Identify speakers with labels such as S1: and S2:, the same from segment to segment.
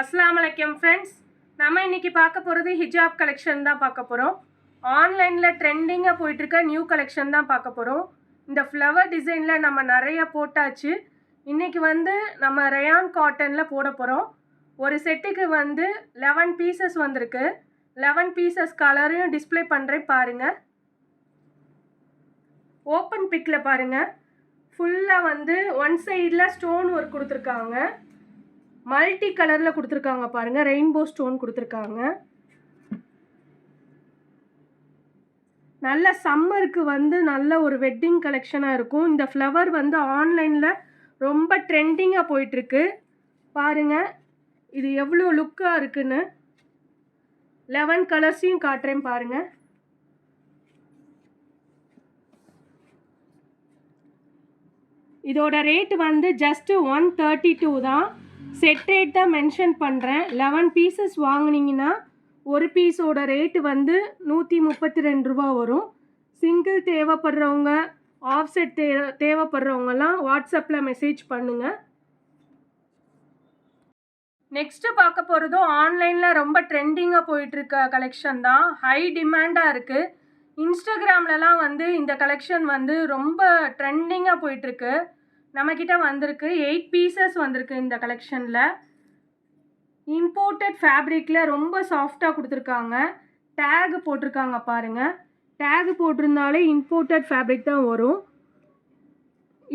S1: அஸ்ஸலாமு அலைக்கும் ஃப்ரெண்ட்ஸ். நம்ம இன்றைக்கி பார்க்க போகிறது ஹிஜாப் கலெக்ஷன் தான் பார்க்க போகிறோம். ஆன்லைனில் ட்ரெண்டிங்காக போயிட்டுருக்க நியூ கலெக்ஷன் தான் பார்க்க போகிறோம். இந்த ஃப்ளவர் டிசைனில் நம்ம நிறைய போட்டாச்சு. இன்றைக்கி நம்ம ரயான் காட்டனில் போட போகிறோம். ஒரு செட்டுக்கு 11 பீசஸ் வந்திருக்கு. 11 பீசஸ் கலரையும் டிஸ்பிளே பண்ணுறேன் பாருங்கள். ஓப்பன் பிக்கில் பாருங்கள். ஃபுல்லாக ஒன் சைடில் ஸ்டோன் ஒர்க் கொடுத்துருக்காங்க. மல்டி கலரில் கொடுத்துருக்காங்க பாருங்கள். ரெயின்போ ஸ்டோன் கொடுத்துருக்காங்க. நல்ல சம்மருக்கு நல்ல ஒரு வெட்டிங் கலெக்ஷனாக இருக்கும். இந்த ஃப்ளவர் ஆன்லைனில் ரொம்ப ட்ரெண்டிங்காக போயிட்டுருக்கு பாருங்கள். இது எவ்வளோ லுக்காக இருக்குன்னு 11 கலர்ஸையும் காட்டுறேன் பாருங்கள். இதோட ரேட்டு ஜஸ்ட்டு 132 தான். செட் ரேட் தான் மென்ஷன் பண்ணுறேன். 11 பீசஸ் வாங்கினீங்கன்னா ஒரு பீஸோட ரேட்டு 132 ரூபா வரும். சிங்கிள் தேவைப்படுறவங்க, ஆஃப் செட் தேவைப்படுறவங்கலாம் வாட்ஸ்அப்பில் மெசேஜ் பண்ணுங்கள். நெக்ஸ்ட்டு பார்க்க போகிறதும் ஆன்லைனில் ரொம்ப ட்ரெண்டிங்காக போயிட்டுருக்க கலெக்ஷன் தான். ஹை டிமாண்டாக இருக்குது. இன்ஸ்டாகிராம்லலாம் இந்த கலெக்ஷன் ரொம்ப ட்ரெண்டிங்காக போயிட்டுருக்கு. நம்மக்கிட்ட வந்திருக்கு 8 பீசஸ் வந்திருக்கு. இந்த கலெக்ஷனில் இம்போர்ட்டட் ஃபேப்ரிக்கில் ரொம்ப சாஃப்டாக கொடுத்துருக்காங்க. டேக் போட்டிருக்காங்க பாருங்கள். டேக் போட்டிருந்தாலே இம்போர்ட்டட் ஃபேப்ரிக் தான் வரும்.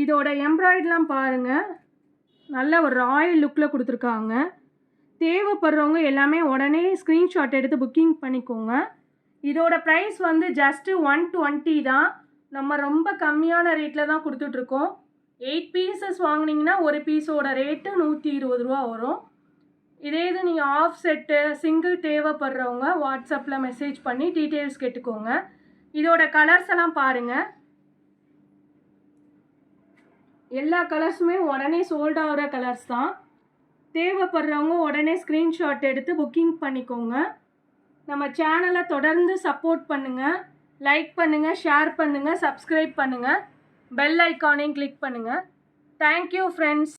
S1: இதோட எம்ப்ராய்டரிலாம் பாருங்கள். நல்ல ஒரு ராயல் லுக்கில் கொடுத்துருக்காங்க. தேவைப்படுறவங்க எல்லாமே உடனே ஸ்க்ரீன்ஷாட் எடுத்து புக்கிங் பண்ணிக்கோங்க. இதோட ப்ரைஸ் ஜஸ்ட்டு 120 தான். நம்ம ரொம்ப கம்மியான ரேட்டில் தான் கொடுத்துட்ருக்கோம். 8 பீசஸ் வாங்கினீங்கன்னா ஒரு பீஸோட ரேட்டு 120 ரூபா வரும். இதே இது நீங்கள் ஆஃப் செட்டு சிங்கிள் தேவைப்படுறவங்க வாட்ஸ்அப்பில் மெசேஜ் பண்ணி டீட்டெயில்ஸ் கேட்டுக்கோங்க. இதோட கலர்ஸ் எல்லாம் பாருங்கள். எல்லா கலர்ஸுமே உடனே சோல்ட் ஆகிற கலர்ஸ் தான். தேவைப்படுறவங்க உடனே ஸ்க்ரீன்ஷாட் எடுத்து புக்கிங் பண்ணிக்கோங்க. நம்ம சேனலை தொடர்ந்து சப்போர்ட் பண்ணுங்கள். லைக் பண்ணுங்கள், ஷேர் பண்ணுங்கள், சப்ஸ்கிரைப் பண்ணுங்கள், பெல் ஐக்கானையும் கிளிக் பண்ணுங்கள். Thank you friends.